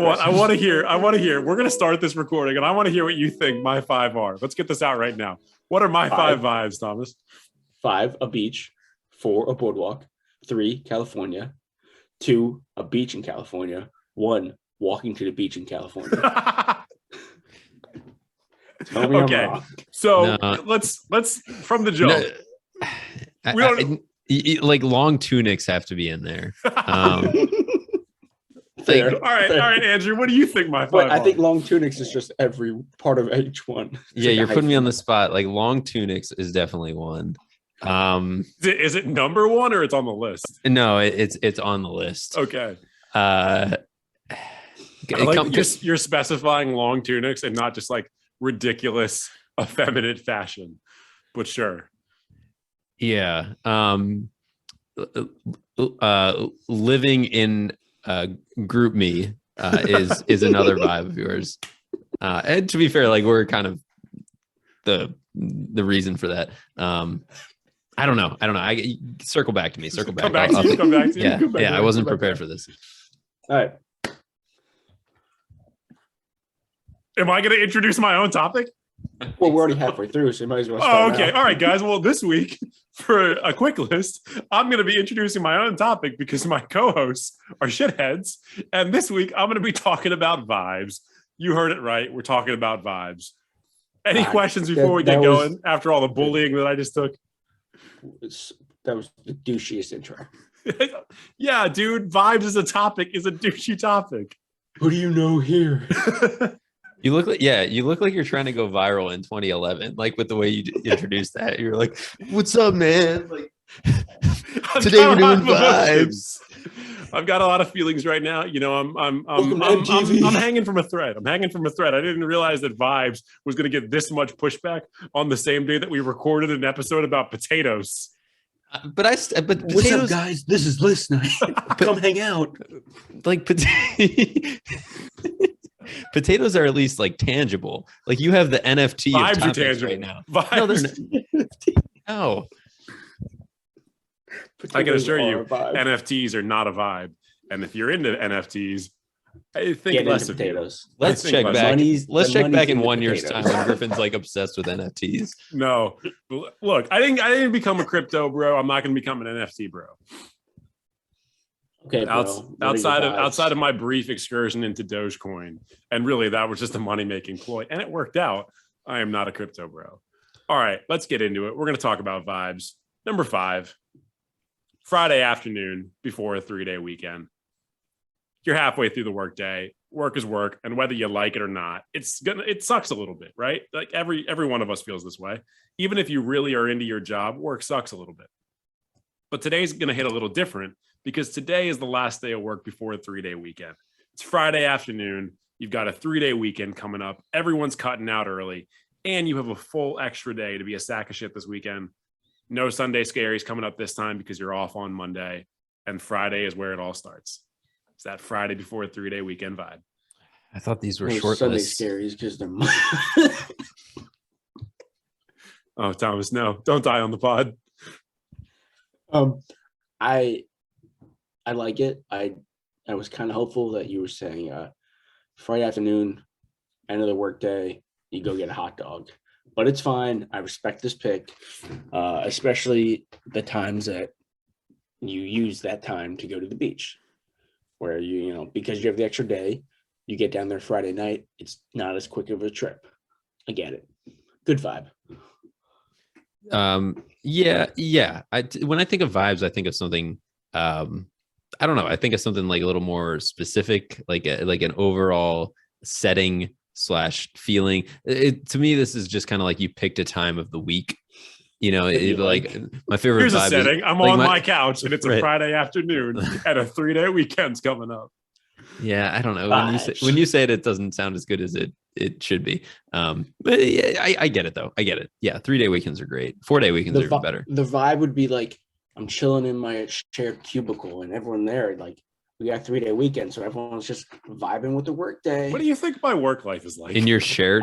want to hear. We're gonna start this recording, and I want to hear what you think my 5 are. Let's get this out right now. What are my 5 vibes, Thomas? 5, a beach. 4, a boardwalk. 3, California. 2, a beach in California. 1, walking to the beach in California. Okay, so let's from the jump. Like long tunics have to be in there. All right, Andrew. What do you think my 5 are? I think long tunics is just every part of each one. It's you're putting me on the spot. Like long tunics is definitely one. Is it number 1 or it's on the list? No, it's on the list. Okay. You're specifying long tunics and not just like ridiculous, effeminate fashion, but sure. Yeah. Living in group me is another vibe of yours. And to be fair, like we're kind of the reason for that. I don't know. I circle back to me. Come back to you. Yeah. I wasn't prepared for this. All right. Am I going to introduce my own topic? Well, we're already halfway through, so you might as well start. Oh, okay. Now. All right, guys. Well, this week, for a quick list, I'm going to be introducing my own topic because my co-hosts are shitheads. And this week, I'm going to be talking about vibes. You heard it right. We're talking about vibes. Any questions before we get going after all the bullying that I just took? That was the douchiest intro. Yeah, dude. Vibes is a douchey topic. Who do you know here? You look like you're trying to go viral in 2011, like with the way you introduced that. You're like, "What's up, man?" Like today we're doing vibes. I've got a lot of feelings right now. You know, I'm hanging from a thread. I didn't realize that Vibes was going to get this much pushback on the same day that we recorded an episode about potatoes. But potatoes, what's up, guys? This is list night. Come hang out. Like potatoes are at least like tangible. Like you have the NFT. Vibes are tangible right now. Vibes. No. I can assure you, NFTs are not a vibe. And if you're into NFTs, I think less of potatoes. Let's check back. Let's check back in 1 year's time when Griffin's like obsessed with NFTs. No, look, I didn't become a crypto bro. I'm not going to become an NFT bro. Okay, outside of my brief excursion into Dogecoin, and really that was just a money-making ploy, and it worked out. I am not a crypto bro. All right, let's get into it. We're going to talk about vibes. Number 5, Friday afternoon before a 3-day weekend. You're halfway through the workday. Work is work, and whether you like it or not, it sucks a little bit, right? Like every one of us feels this way. Even if you really are into your job, work sucks a little bit. But today's going to hit a little different, because today is the last day of work before a 3-day weekend. It's Friday afternoon. You've got a 3-day weekend coming up. Everyone's cutting out early, and you have a full extra day to be a sack of shit this weekend. No Sunday scaries coming up this time because you're off on Monday, and Friday is where it all starts. It's that Friday before a 3-day weekend vibe. I thought these were short Sunday lists. scaries because they're. Oh, Thomas, no! Don't die on the pod. I like it. I was kind of hopeful that you were saying Friday afternoon, end of the workday, you go get a hot dog. But it's fine. I respect this pick, especially the times that you use that time to go to the beach, where because you have the extra day, you get down there Friday night. It's not as quick of a trip. I get it. Good vibe. Yeah. When I think of vibes, I think of something. I don't know. I think of something like a little more specific, like an overall setting / feeling. To me, this is just kind of like you picked a time of the week. Like my favorite. Here's vibe a setting. is, I'm like on my couch, and it's a Friday afternoon, and a 3-day weekend's coming up. Yeah, I don't know. When you say it, it doesn't sound as good as it should be. But yeah, I get it though. I get it. Yeah, 3-day weekends are great. 4-day weekends are even better. The vibe would be like I'm chilling in my shared cubicle, and everyone there, like we got 3-day weekend, so everyone's just vibing with the work day. What do you think my work life is like? In your shared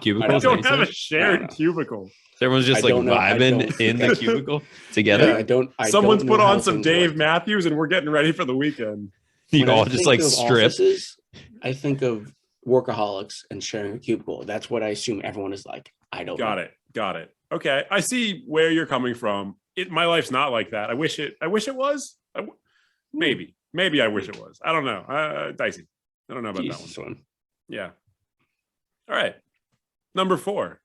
cubicle? I don't have a shared cubicle. Everyone's just like vibing in the cubicle together. Yeah, Someone's put on some Dave Matthews, and we're getting ready for the weekend. You all just like stripped. I think of workaholics and sharing a cubicle. That's what I assume everyone is like. I don't know. Got it. Okay, I see where you're coming from. My life's not like that. I wish it was. Maybe I wish it was. I don't know. Dicey. I don't know about Jesus that one. one. Yeah. All right. Number 4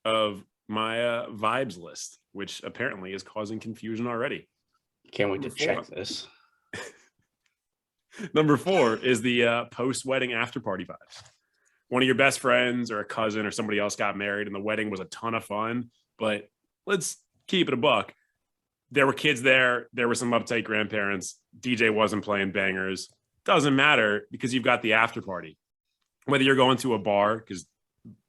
of my vibes list, which apparently is causing confusion already. Can't wait Number to check 4. this. Number 4 is the post-wedding after party vibes. One of your best friends or a cousin or somebody else got married and the wedding was a ton of fun, but let's keep it a buck. There were kids there. There were some uptight grandparents. DJ wasn't playing bangers. Doesn't matter because you've got the after party. Whether you're going to a bar, because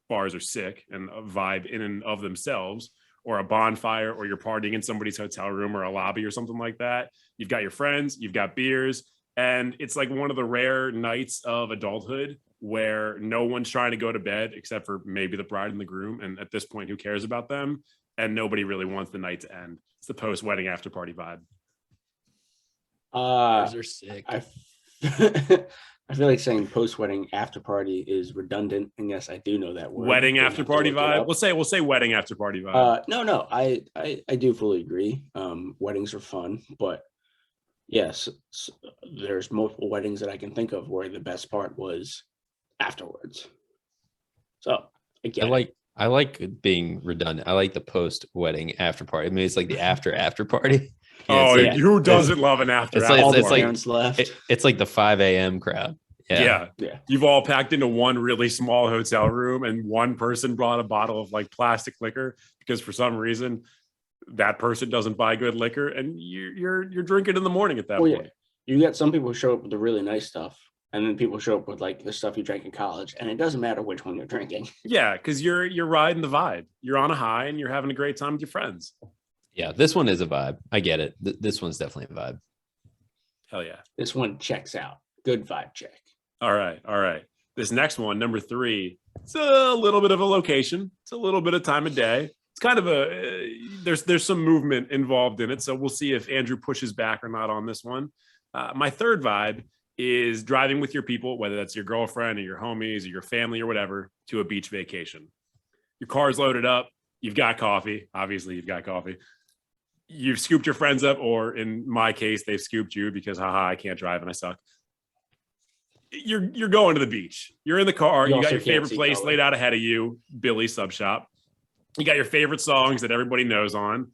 bars are sick and a vibe in and of themselves, or a bonfire, or you're partying in somebody's hotel room or a lobby or something like that. You've got your friends, you've got beers, and it's like one of the rare nights of adulthood where no one's trying to go to bed except for maybe the bride and the groom. And at this point, who cares about them? And nobody really wants the night to end. It's the post-wedding after party vibe. Those are sick. I feel like saying post-wedding after party is redundant. And yes, I do know that word. Wedding after party vibe. We'll say wedding after party vibe. No, I do fully agree. Weddings are fun, but yes, there's multiple weddings that I can think of where the best part was afterwards. So I like being redundant. I like the post wedding after party. I mean, it's like the after party. Who doesn't love an after? It's like, all it's the like parents left. it's like the 5 a.m. crowd. Yeah. You've all packed into one really small hotel room, and one person brought a bottle of like plastic liquor because for some reason that person doesn't buy good liquor, and you're drinking in the morning at that point. Yeah. You get some people who show up with the really nice stuff, and then people show up with like the stuff you drank in college, and it doesn't matter which one you're drinking. Yeah, because you're riding the vibe. You're on a high, and you're having a great time with your friends. Yeah, this one is a vibe. I get it. This one's definitely a vibe. Hell yeah. This one checks out. Good vibe check. All right. This next one, number 3, it's a little bit of a location. It's a little bit of time of day. It's kind of there's some movement involved in it. So we'll see if Andrew pushes back or not on this one. My third vibe is driving with your people, whether that's your girlfriend or your homies or your family or whatever, to a beach vacation. Your car's loaded up. You've got coffee. Obviously, you've got coffee. You've scooped your friends up, or in my case, they've scooped you because, haha, I can't drive and I suck. You're going to the beach. You're in the car. You got your favorite place laid out ahead of you, Billy's Sub Shop. You got your favorite songs that everybody knows on,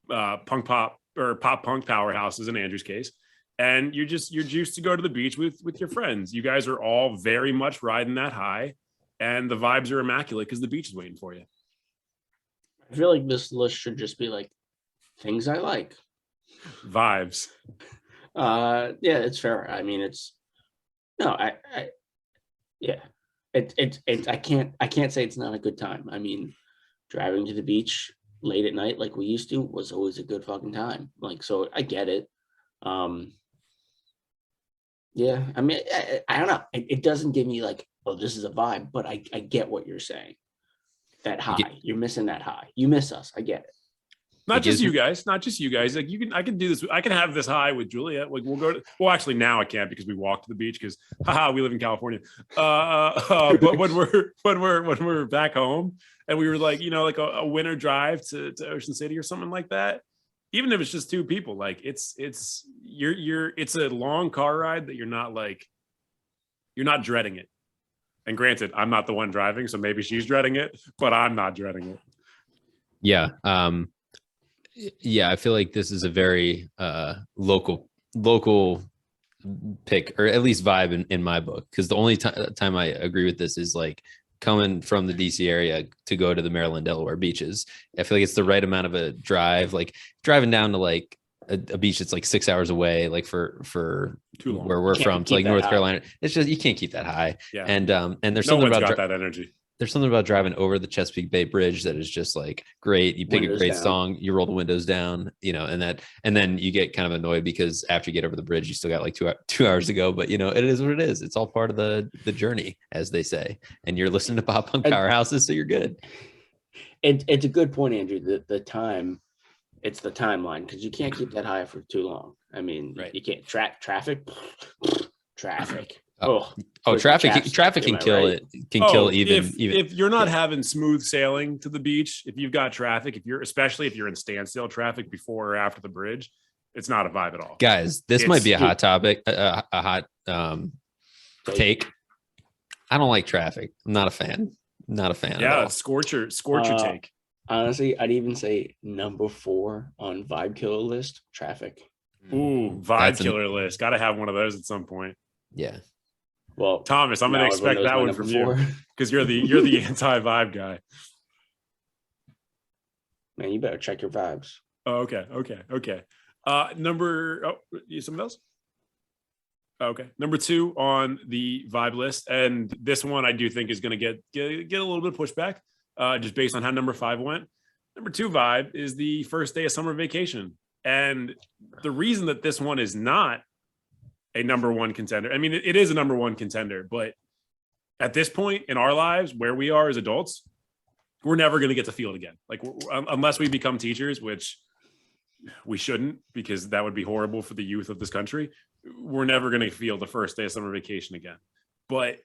punk pop or pop punk powerhouses in Andrew's case. And you're juiced to go to the beach with your friends. You guys are all very much riding that high, and the vibes are immaculate because the beach is waiting for you. I feel like this list should just be like things I like. Vibes. Yeah, it's fair. I mean, I can't say it's not a good time. I mean, driving to the beach late at night like we used to was always a good fucking time. Like, so I get it. Yeah, I mean, I don't know. It doesn't give me like, oh, this is a vibe, but I get what you're saying. That high, you're missing that high. You miss us. I get it. Not just you guys. Like I can do this. I can have this high with Juliet. Like well, actually now I can't because we walk to the beach because we live in California. But when we're back home and we were like, like a winter drive to Ocean City or something like that, even if it's just 2 people, like it's a long car ride that you're not dreading it. And granted, I'm not the one driving, so maybe she's dreading it, but I'm not dreading it. Yeah. Yeah, I feel like this is a very local pick, or at least vibe in my book, because the only time I agree with this is like coming from the DC area to go to the Maryland, Delaware beaches. I feel like it's the right amount of a drive, like driving down to like a beach that's like 6 hours away, like for too long. Where we're from, to like North Carolina. It's just, you can't keep that high. Yeah. And there's no something one's about got that energy. There's something about driving over the Chesapeake Bay Bridge that is just like great. You pick a great song, you roll the windows down, and then you get kind of annoyed because after you get over the bridge, you still got like 2 hours to go. But it is what it is. It's all part of the journey, as they say. And you're listening to pop punk powerhouses, so you're good. It's a good point, Andrew. The time, it's the timeline, because you can't keep that high for too long. I mean, right. You can't traffic. Oh, push traffic chaps, can am I kill right? it. Can kill even if you're not yeah. having smooth sailing to the beach, if you've got traffic, especially if you're in standstill traffic before or after the bridge, it's not a vibe at all. Guys, this might be a hot topic, a hot take. I don't like traffic. I'm not a fan. Not a fan at all. Scorcher take. Honestly, I'd even say number 4 on vibe killer list, traffic. Ooh, vibe killer list. Got to have one of those at some point. Yeah. Well, Thomas, I'm going to expect that one from you because you're the anti-vibe guy. Man, you better check your vibes. Oh, okay. Something else? Okay. Number 2 on the vibe list. And this one I do think is going to get a little bit of pushback just based on how number 5 went. Number 2 vibe is the first day of summer vacation. And the reason that this one is not a number 1 contender, I mean, it is a number 1 contender, but at this point in our lives where we are as adults, we're never going to get to feel it again. Like unless we become teachers, which we shouldn't, because that would be horrible for the youth of this country. We're never going to feel the first day of summer vacation again. But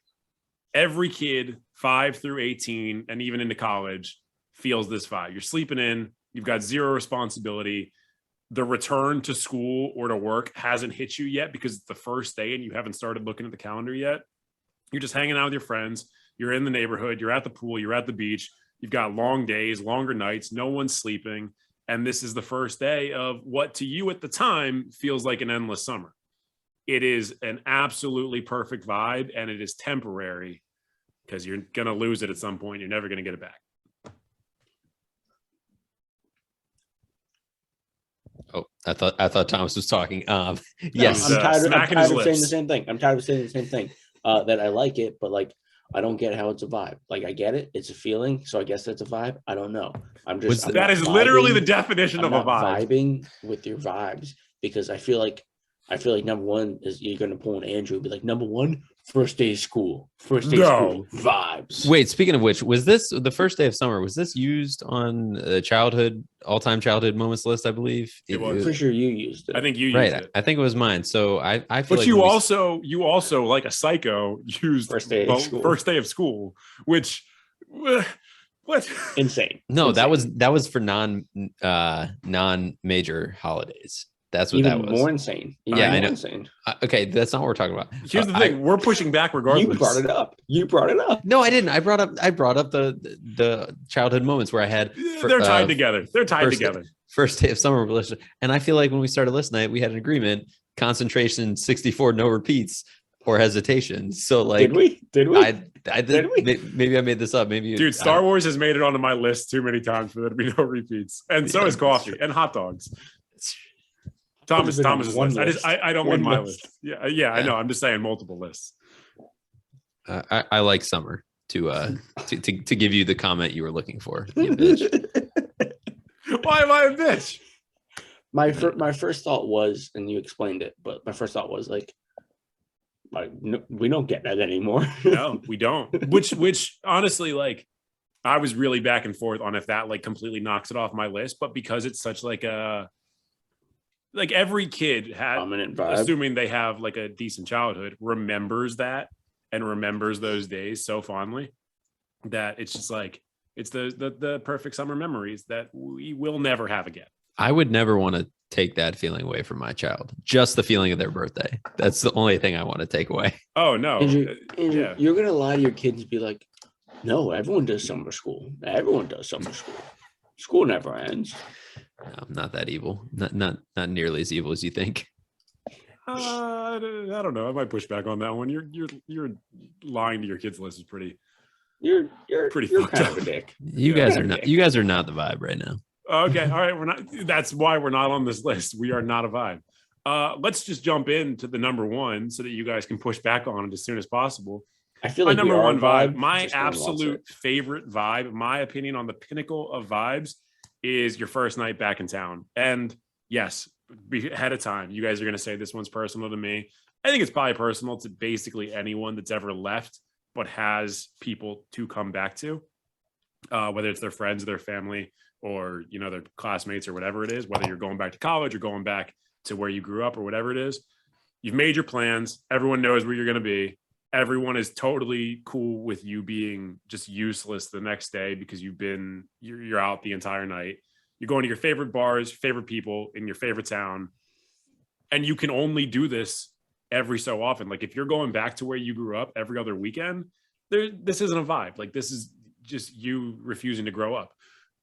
every kid 5 through 18 and even into college feels this vibe. You're sleeping in, you've got zero responsibility. The return to school or to work hasn't hit you yet because it's the first day and you haven't started looking at the calendar yet. You're just hanging out with your friends. You're in the neighborhood. You're at the pool. You're at the beach. You've got long days, longer nights. No one's sleeping. And this is the first day of what to you at the time feels like an endless summer. It is an absolutely perfect vibe, and it is temporary because you're going to lose it at some point. You're never going to get it back. Oh, I thought Thomas was talking. I'm Yes. tired of saying the same thing. That I like it, but like I don't get how it's a vibe. Like I get it, it's a feeling, so I guess that's a vibe. I don't know. That is literally the definition of a vibe. Vibing with your vibes because I feel like number 1 is you're gonna pull an Andrew and be like, number 1, first day of school. First day of school vibes. Wait, speaking of which, was this the first day of summer? Was this used on the all-time childhood moments list? I believe it was. For sure, you used it. I think you used it. I think it was mine. So I feel. But like you also like a psycho used first day of school, which what insane. No, insane. that was for non-major holidays. That's what Even that was. More insane. I know. Insane. Okay, that's not what we're talking about. Here's the thing: we're pushing back regardless. You brought it up. No, I didn't. I brought up the childhood moments where I had. They're tied together. First day of summer relationship, and I feel like when we started last night, we had an agreement: concentration, 64, no repeats or hesitation. So like, did we? I did. Maybe I made this up. Maybe dude, Star Wars has made it onto my list too many times for there to be no repeats, and so is coffee and hot dogs. Thomas's list. I don't mean my list. Yeah, I know. I'm just saying multiple lists. I like summer to give you the comment you were looking for. You bitch. Why am I a bitch? My first thought was, and you explained it, but my first thought was like no, we don't get that anymore. No, we don't. Which honestly, like, I was really back and forth on if that like completely knocks it off my list, but because it's such like every kid assuming they have like a decent childhood, remembers that and remembers those days so fondly that it's just like it's the perfect summer memories that we will never have again. I would never want to take that feeling away from my child. Just the feeling of their birthday. That's the only thing I want to take away. Oh no. Andrew, yeah. You're gonna lie to your kids and be like, no, everyone does summer school. Everyone does summer school. School never ends. No, I'm not that evil. Not nearly as evil as you think. I don't know. I might push back on that one. You're lying to your kids' list is pretty. You're pretty. You're kind of a dick. You guys are not. You guys are not the vibe right now. Okay, all right. We're not. That's why we're not on this list. We are not a vibe. Let's just jump into the number 1 so that you guys can push back on it as soon as possible. I feel like my number 1 vibe, my absolute favorite vibe, my opinion on the pinnacle of vibes is your first night back in town. And yes, ahead of time, you guys are going to say this one's personal to me. I think it's probably personal to basically anyone that's ever left, but has people to come back to, whether it's their friends, their family, or, their classmates or whatever it is, whether you're going back to college or going back to where you grew up or whatever it is. You've made your plans. Everyone knows where you're going to be. Everyone is totally cool with you being just useless the next day because you're out the entire night. You're going to your favorite bars, favorite people in your favorite town. And you can only do this every so often. Like if you're going back to where you grew up every other weekend, this isn't a vibe. Like this is just you refusing to grow up.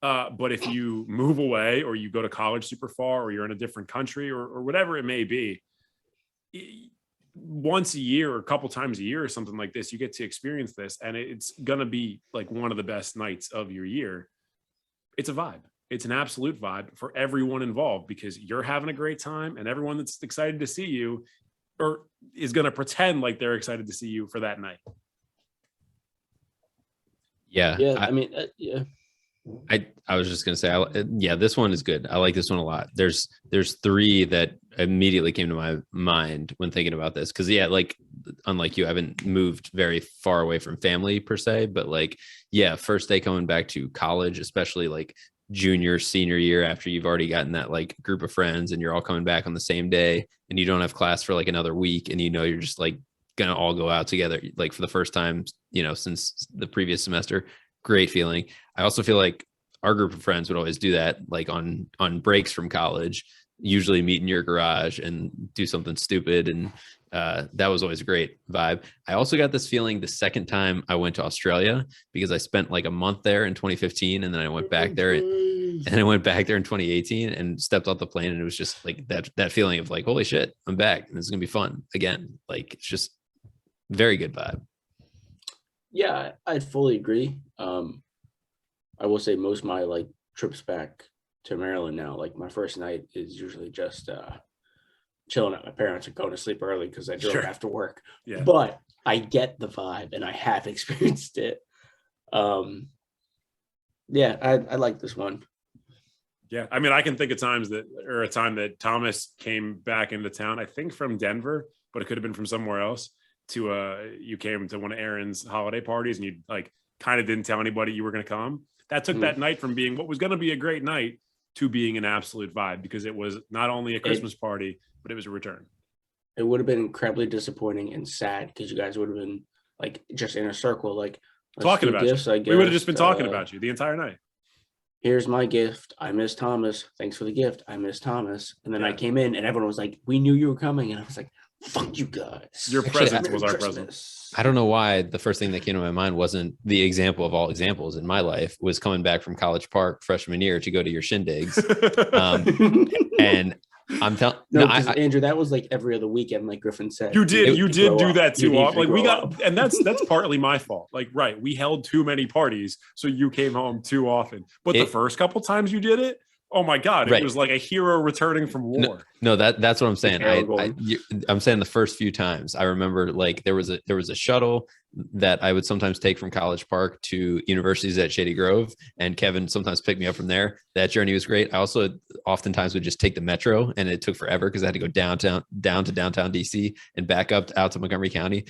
But if you move away or you go to college super far or you're in a different country or whatever it may be, once a year or a couple times a year or something like this, you get to experience this. And it's going to be like one of the best nights of your year. It's a vibe. It's an absolute vibe for everyone involved because you're having a great time and everyone that's excited to see you or is going to pretend like they're excited to see you for that night. Yeah. Yeah. I mean, yeah. I was just gonna say, yeah, this one is good. I like this one a lot. There's three that immediately came to my mind when thinking about this, because yeah, like unlike you, I haven't moved very far away from family per se, but like yeah, first day coming back to college, especially like junior, senior year after you've already gotten that like group of friends and you're all coming back on the same day and you don't have class for like another week and you know you're just like gonna all go out together like for the first time, you know, since the previous semester. Great feeling. I also feel like our group of friends would always do that, like on breaks from college, usually meet in your garage and do something stupid. And that was always a great vibe. I also got this feeling the second time I went to Australia because I spent like a month there in 2015. And then I went back there in 2018 and stepped off the plane. And it was just like that feeling of like, holy shit, I'm back. And this is going to be fun again. Like, it's just very good vibe. Yeah, I fully agree. I will say most of my like trips back to Maryland now, like my first night is usually just chilling at my parents and going to sleep early because I drove after work. Yeah. But I get the vibe and I have experienced it. Yeah, I like this one. Yeah, I mean, I can think of a time that Thomas came back into town, I think from Denver, but it could have been from somewhere else. You came to one of Aaron's holiday parties and you like kind of didn't tell anybody you were going to come. That took that night from being what was going to be a great night to being an absolute vibe because it was not only a Christmas party, but it was a return. It would have been incredibly disappointing and sad because you guys would have been like just in a circle, like talking about gifts, you. I guess. We would have just been talking about you the entire night. Here's my gift. I miss Thomas. Thanks for the gift. I miss Thomas. And then I came in and everyone was like, we knew you were coming. And I was like, fuck you guys. Your presence was our presence. I don't know why the first thing that came to my mind wasn't the example of all examples in my life was coming back from College Park freshman year to go to your shindigs. And I'm telling Andrew, that was like every other weekend, like Griffin said. You did do that too often. Like we got, and that's partly my fault. Like, right, we held too many parties, so you came home too often. But the first couple times you did it, oh my God, it was like a hero returning from war. No, that's what I'm saying. I'm saying the first few times I remember like there was a shuttle that I would sometimes take from College Park to universities at Shady Grove, and Kevin sometimes picked me up from there. That journey was great. I also oftentimes would just take the metro, and it took forever because I had to go down to downtown DC and back up out to Montgomery County.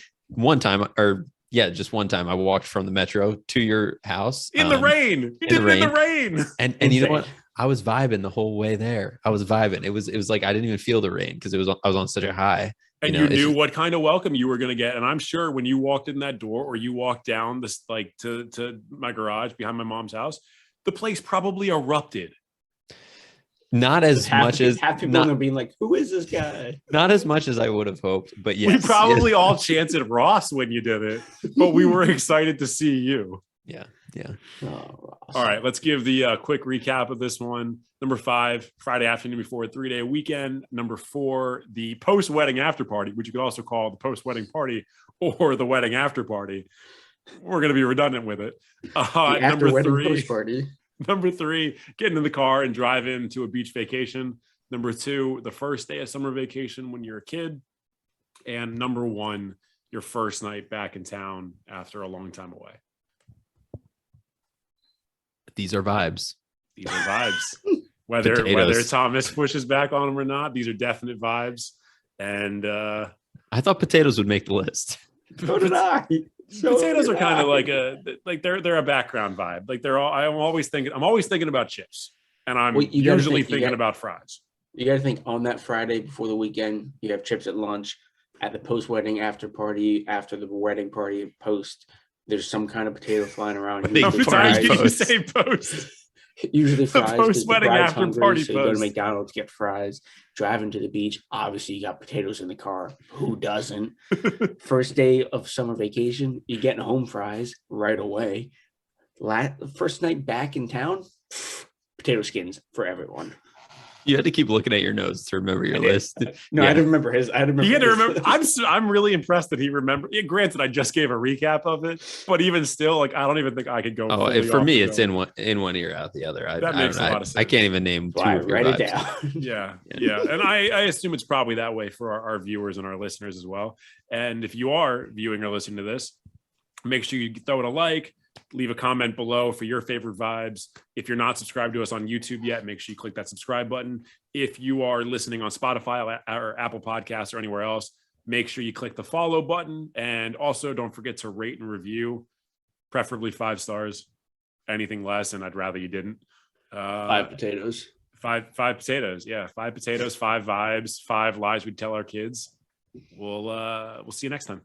Just one time I walked from the metro to your house in the rain. You did it in the rain. And you know what? I was vibing the whole way there. I was vibing. It was like I didn't even feel the rain because I was on such a high. And you knew what kind of welcome you were going to get. And I'm sure when you walked in that door or you walked down this like to my garage behind my mom's house, the place probably erupted. Not as much as half people are being like, who is this guy? Not as much as I would have hoped, but yes. We probably all chanted Ross when you did it, but we were excited to see you. Yeah. Oh, all right, let's give the quick recap of this one. Number 5, Friday afternoon before a 3-day weekend. Number 4, the post-wedding after party, which you could also call the post-wedding party or the wedding after party. We're going to be redundant with it. Number 3, party. Number 3, getting in the car and driving to a beach vacation. Number 2, the first day of summer vacation when you're a kid. And number 1, your first night back in town after a long time away. These are vibes. Whether Thomas pushes back on them or not, these are definite vibes. And I thought potatoes would make the list. So did I. Potatoes are kind of like they're a background vibe. Like I'm always thinking about chips, and I'm usually thinking about fries. You got to think on that Friday before the weekend, you have chips at lunch, at the post-wedding after party, after the wedding party post. There's some kind of potato flying around. Wedding How many party times did you post. say post? Usually fries because the post-wedding bride's after hungry, party so you go to post. McDonald's, get fries. Driving to the beach, obviously you got potatoes in the car. Who doesn't? First day of summer vacation, you're getting home fries right away. First night back in town, potato skins for everyone. You had to keep looking at your notes to remember your I did. list. No, Yeah. I didn't remember his. I had to remember. He had to his. remember. I'm really impressed that he remembered. Yeah, granted, I just gave a recap of it, but even still, like I don't even think I could go. Oh, fully for off me, the it's dome. in one ear, out the other. That makes a lot of I sense. can't even name two Why, of your write it vibes. down. Yeah. And I assume it's probably that way for our viewers and our listeners as well. And if you are viewing or listening to this, make sure you throw it a like, leave a comment below for your favorite vibes. If you're not subscribed to us on YouTube yet, make sure you click that subscribe button. If you are listening on Spotify or Apple Podcasts or anywhere else, make sure you click the follow button. And also don't forget to rate and review, preferably 5 stars. Anything less, and I'd rather you didn't. 5 potatoes. Five potatoes. Yeah, 5 potatoes, 5 vibes, 5 lies we'd tell our kids. We'll see you next time.